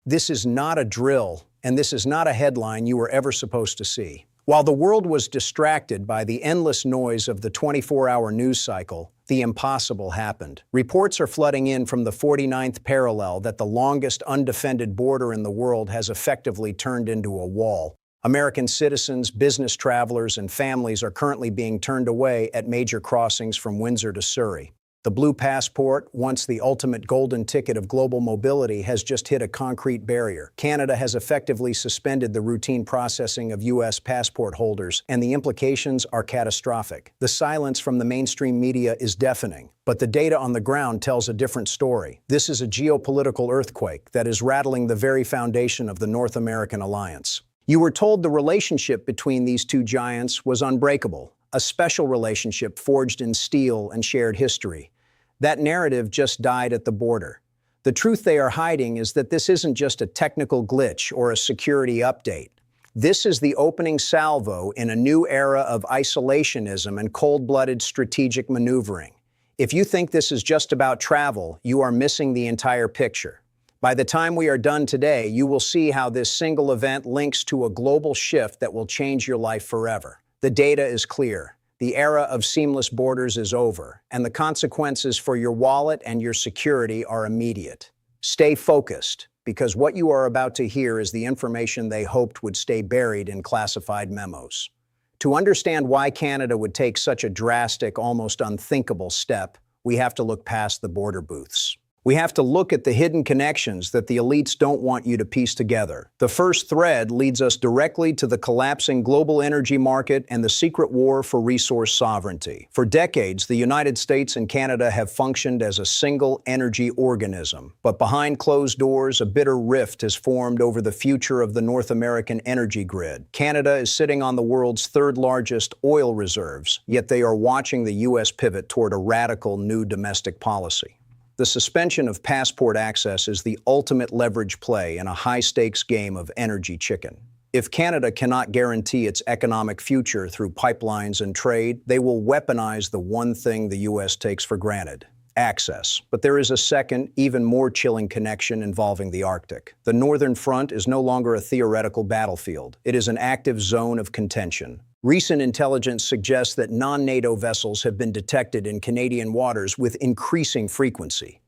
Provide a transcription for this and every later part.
This is not a drill, and this is not a headline you were ever supposed to see. While the world was distracted by the endless noise of the 24-hour news cycle, the impossible happened. Reports are flooding in from the 49th parallel that the longest undefended border in the world has effectively turned into a wall. American citizens, business travelers, and families are currently being turned away at major crossings from Windsor to Surrey. The blue passport, once the ultimate golden ticket of global mobility, has just hit a concrete barrier. Canada has effectively suspended the routine processing of U.S. passport holders, and the implications are catastrophic. The silence from the mainstream media is deafening, but the data on the ground tells a different story. This is a geopolitical earthquake that is rattling the very foundation of the North American alliance. You were told the relationship between these two giants was unbreakable, a special relationship forged in steel and shared history. That narrative just died at the border. The truth they are hiding is that this isn't just a technical glitch or a security update. This is the opening salvo in a new era of isolationism and cold-blooded strategic maneuvering. If you think this is just about travel, you are missing the entire picture. By the time we are done today, you will see how this single event links to a global shift that will change your life forever. The data is clear. The era of seamless borders is over, and the consequences for your wallet and your security are immediate. Stay focused, because what you are about to hear is the information they hoped would stay buried in classified memos. To understand why Canada would take such a drastic, almost unthinkable step, we have to look past the border booths. We have to look at the hidden connections that the elites don't want you to piece together. The first thread leads us directly to the collapsing global energy market and the secret war for resource sovereignty. For decades, the United States and Canada have functioned as a single energy organism. But behind closed doors, a bitter rift has formed over the future of the North American energy grid. Canada is sitting on the world's third-largest oil reserves, yet they are watching the U.S. pivot toward a radical new domestic policy. The suspension of passport access is the ultimate leverage play in a high-stakes game of energy chicken. If Canada cannot guarantee its economic future through pipelines and trade, they will weaponize the one thing the U.S. takes for granted: access. But there is a second, even more chilling connection involving the Arctic. The Northern Front is no longer a theoretical battlefield. It is an active zone of contention. Recent intelligence suggests that non-NATO vessels have been detected in Canadian waters with increasing frequency.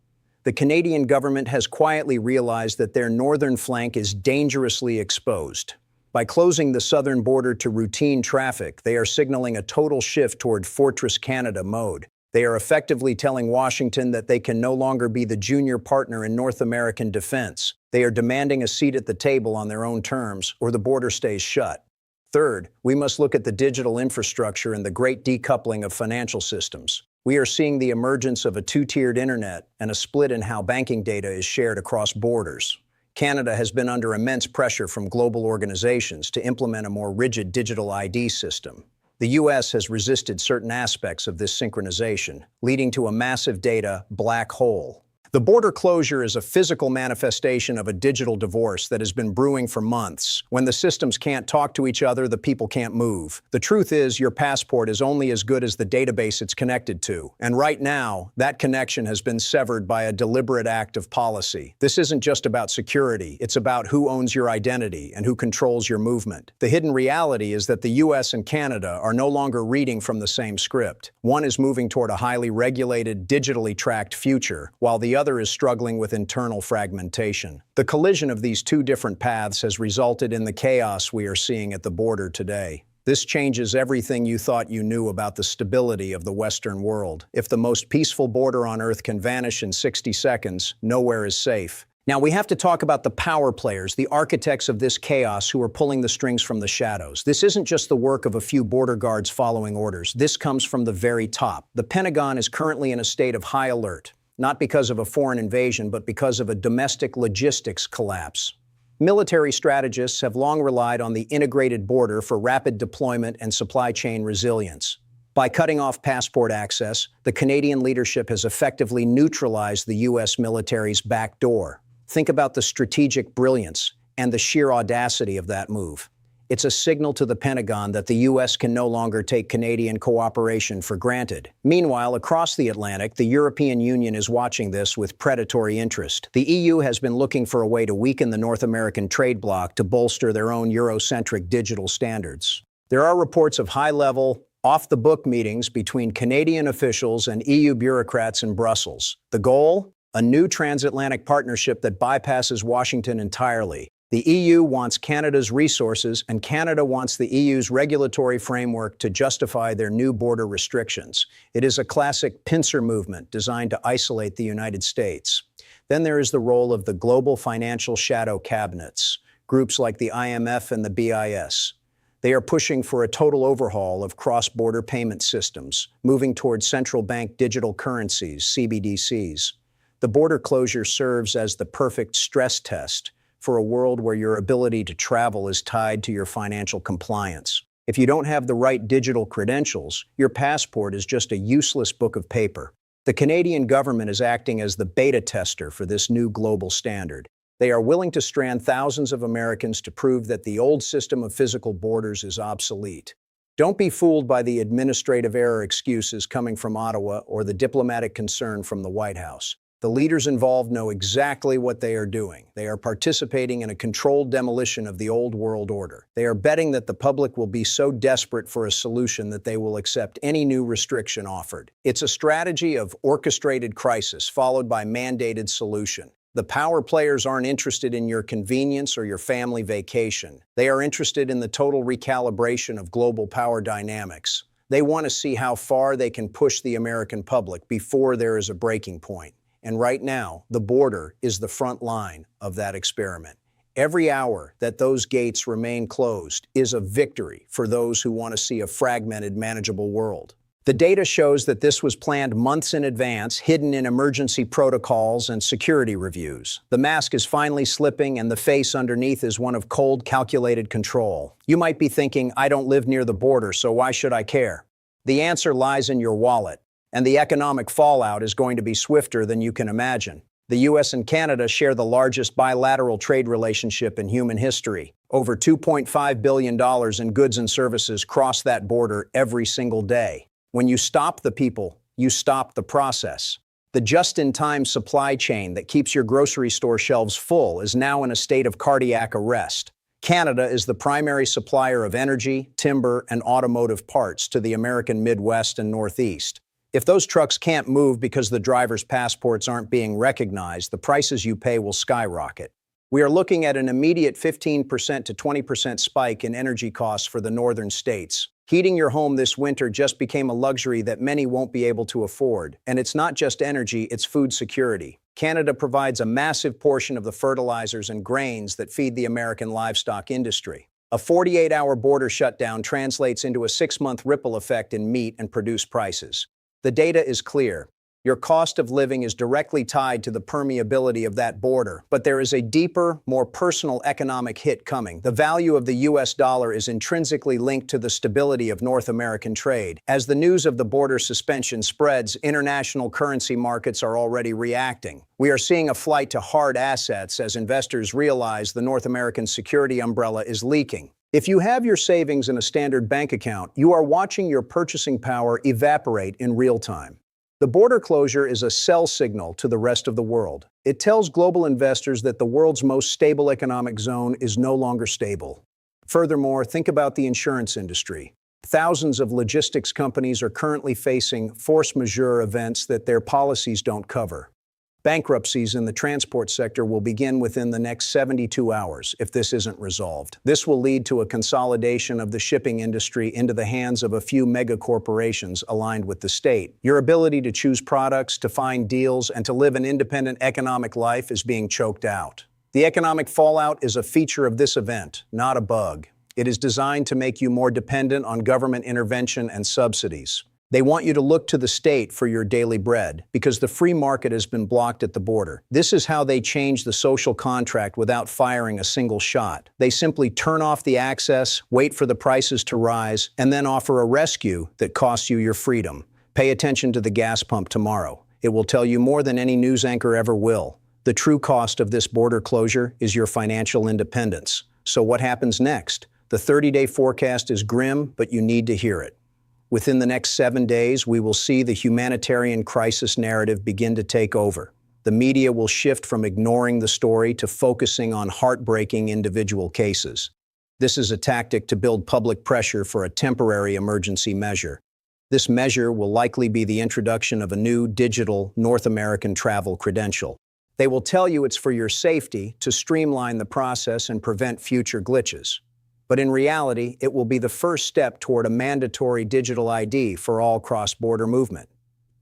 The Canadian government has quietly realized that their northern flank is dangerously exposed. By closing the southern border to routine traffic, they are signaling a total shift toward Fortress Canada mode. They are effectively telling Washington that they can no longer be the junior partner in North American defense. They are demanding a seat at the table on their own terms, or the border stays shut. Third, we must look at the digital infrastructure and the great decoupling of financial systems. We are seeing the emergence of a two-tiered internet and a split in how banking data is shared across borders. Canada has been under immense pressure from global organizations to implement a more rigid digital ID system. The U.S. has resisted certain aspects of this synchronization, leading to a massive data black hole. The border closure is a physical manifestation of a digital divorce that has been brewing for months. When the systems can't talk to each other, the people can't move. The truth is, your passport is only as good as the database it's connected to. And right now, that connection has been severed by a deliberate act of policy. This isn't just about security. It's about who owns your identity and who controls your movement. The hidden reality is that the U.S. and Canada are no longer reading from the same script. One is moving toward a highly regulated, digitally tracked future, while the other is struggling with internal fragmentation. The collision of these two different paths has resulted in the chaos we are seeing at the border today. This changes everything you thought you knew about the stability of the Western world. If the most peaceful border on Earth can vanish in 60 seconds, nowhere is safe. Now, we have to talk about the power players, the architects of this chaos who are pulling the strings from the shadows. This isn't just the work of a few border guards following orders. This comes from the very top. The Pentagon is currently in a state of high alert, not because of a foreign invasion, but because of a domestic logistics collapse. Military strategists have long relied on the integrated border for rapid deployment and supply chain resilience. By cutting off passport access, the Canadian leadership has effectively neutralized the U.S. military's back door. Think about the strategic brilliance and the sheer audacity of that move. It's a signal to the Pentagon that the U.S. can no longer take Canadian cooperation for granted. Meanwhile, across the Atlantic, the European Union is watching this with predatory interest. The EU has been looking for a way to weaken the North American trade bloc to bolster their own Eurocentric digital standards. There are reports of high-level, off-the-book meetings between Canadian officials and EU bureaucrats in Brussels. The goal? A new transatlantic partnership that bypasses Washington entirely. The EU wants Canada's resources, and Canada wants the EU's regulatory framework to justify their new border restrictions. It is a classic pincer movement designed to isolate the United States. Then there is the role of the global financial shadow cabinets, groups like the IMF and the BIS. They are pushing for a total overhaul of cross-border payment systems, moving towards central bank digital currencies, CBDCs. The border closure serves as the perfect stress test for a world where your ability to travel is tied to your financial compliance. If you don't have the right digital credentials, your passport is just a useless book of paper. The Canadian government is acting as the beta tester for this new global standard. They are willing to strand thousands of Americans to prove that the old system of physical borders is obsolete. Don't be fooled by the administrative error excuses coming from Ottawa or the diplomatic concern from the White House. The leaders involved know exactly what they are doing. They are participating in a controlled demolition of the old world order. They are betting that the public will be so desperate for a solution that they will accept any new restriction offered. It's a strategy of orchestrated crisis followed by mandated solution. The power players aren't interested in your convenience or your family vacation. They are interested in the total recalibration of global power dynamics. They want to see how far they can push the American public before there is a breaking point. And right now, the border is the front line of that experiment. Every hour that those gates remain closed is a victory for those who want to see a fragmented, manageable world. The data shows that this was planned months in advance, hidden in emergency protocols and security reviews. The mask is finally slipping, and the face underneath is one of cold, calculated control. You might be thinking, I don't live near the border, so why should I care? The answer lies in your wallet. And the economic fallout is going to be swifter than you can imagine. The U.S. and Canada share the largest bilateral trade relationship in human history. Over $2.5 billion in goods and services cross that border every single day. When you stop the people, you stop the process. The just-in-time supply chain that keeps your grocery store shelves full is now in a state of cardiac arrest. Canada is the primary supplier of energy, timber, and automotive parts to the American Midwest and Northeast. If those trucks can't move because the driver's passports aren't being recognized, the prices you pay will skyrocket. We are looking at an immediate 15% to 20% spike in energy costs for the northern states. Heating your home this winter just became a luxury that many won't be able to afford. And it's not just energy, it's food security. Canada provides a massive portion of the fertilizers and grains that feed the American livestock industry. A 48-hour border shutdown translates into a 6-month ripple effect in meat and produce prices. The data is clear. Your cost of living is directly tied to the permeability of that border, but there is a deeper, more personal economic hit coming. The value of the U.S. dollar is intrinsically linked to the stability of North American trade. As the news of the border suspension spreads, international currency markets are already reacting. We are seeing a flight to hard assets as investors realize the North American security umbrella is leaking. If you have your savings in a standard bank account, you are watching your purchasing power evaporate in real time. The border closure is a sell signal to the rest of the world. It tells global investors that the world's most stable economic zone is no longer stable. Furthermore, think about the insurance industry. Thousands of logistics companies are currently facing force majeure events that their policies don't cover. Bankruptcies in the transport sector will begin within the next 72 hours if this isn't resolved. This will lead to a consolidation of the shipping industry into the hands of a few mega corporations aligned with the state. Your ability to choose products, to find deals, and to live an independent economic life is being choked out. The economic fallout is a feature of this event, not a bug. It is designed to make you more dependent on government intervention and subsidies. They want you to look to the state for your daily bread because the free market has been blocked at the border. This is how they change the social contract without firing a single shot. They simply turn off the access, wait for the prices to rise, and then offer a rescue that costs you your freedom. Pay attention to the gas pump tomorrow. It will tell you more than any news anchor ever will. The true cost of this border closure is your financial independence. So what happens next? The 30-day forecast is grim, but you need to hear it. Within the next 7 days, we will see the humanitarian crisis narrative begin to take over. The media will shift from ignoring the story to focusing on heartbreaking individual cases. This is a tactic to build public pressure for a temporary emergency measure. This measure will likely be the introduction of a new digital North American travel credential. They will tell you it's for your safety to streamline the process and prevent future glitches. But in reality, it will be the first step toward a mandatory digital ID for all cross-border movement.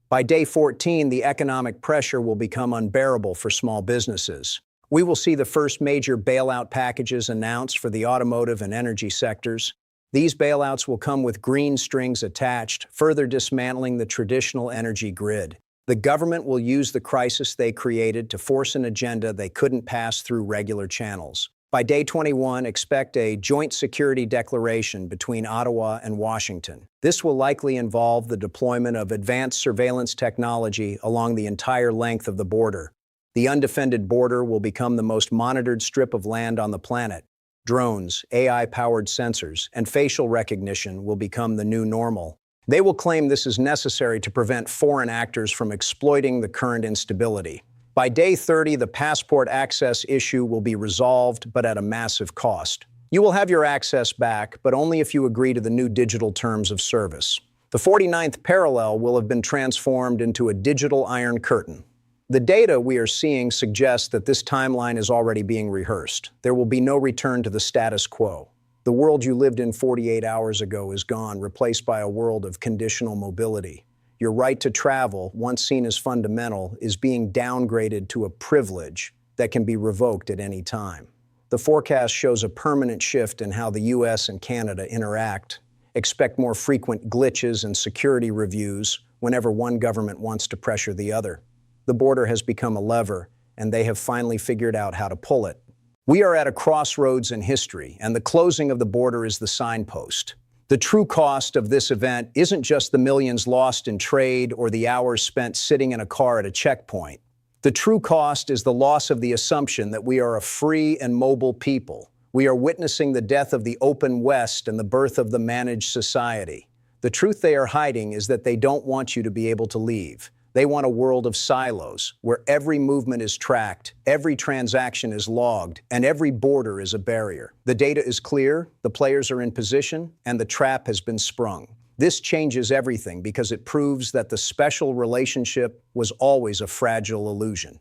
By day 14, the economic pressure will become unbearable for small businesses. We will see the first major bailout packages announced for the automotive and energy sectors. These bailouts will come with green strings attached, further dismantling the traditional energy grid. The government will use the crisis they created to force an agenda they couldn't pass through regular channels. By day 21, expect a joint security declaration between Ottawa and Washington. This will likely involve the deployment of advanced surveillance technology along the entire length of the border. The undefended border will become the most monitored strip of land on the planet. Drones, AI-powered sensors, and facial recognition will become the new normal. They will claim this is necessary to prevent foreign actors from exploiting the current instability. By day 30, the passport access issue will be resolved, but at a massive cost. You will have your access back, but only if you agree to the new digital terms of service. The 49th parallel will have been transformed into a digital iron curtain. The data we are seeing suggests that this timeline is already being rehearsed. There will be no return to the status quo. The world you lived in 48 hours ago is gone, replaced by a world of conditional mobility. Your right to travel, once seen as fundamental, is being downgraded to a privilege that can be revoked at any time. The forecast shows a permanent shift in how the US and Canada interact. Expect more frequent glitches and security reviews whenever one government wants to pressure the other. The border has become a lever, and they have finally figured out how to pull it. We are at a crossroads in history, and the closing of the border is the signpost. The true cost of this event isn't just the millions lost in trade or the hours spent sitting in a car at a checkpoint. The true cost is the loss of the assumption that we are a free and mobile people. We are witnessing the death of the open West and the birth of the managed society. The truth they are hiding is that they don't want you to be able to leave. They want a world of silos, where every movement is tracked, every transaction is logged, and every border is a barrier. The data is clear, the players are in position, and the trap has been sprung. This changes everything because it proves that the special relationship was always a fragile illusion.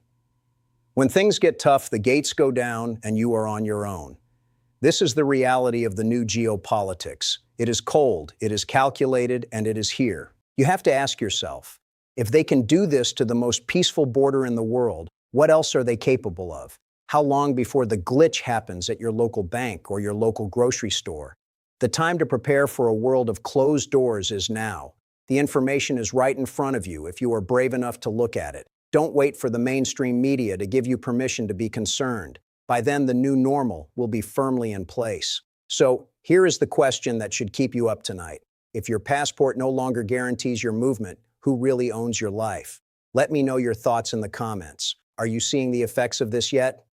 When things get tough, the gates go down, and you are on your own. This is the reality of the new geopolitics. It is cold, it is calculated, and it is here. You have to ask yourself, if they can do this to the most peaceful border in the world, what else are they capable of? How long before the glitch happens at your local bank or your local grocery store? The time to prepare for a world of closed doors is now. The information is right in front of you if you are brave enough to look at it. Don't wait for the mainstream media to give you permission to be concerned. By then, the new normal will be firmly in place. So, here is the question that should keep you up tonight. If your passport no longer guarantees your movement, who really owns your life? Let me know your thoughts in the comments. Are you seeing the effects of this yet?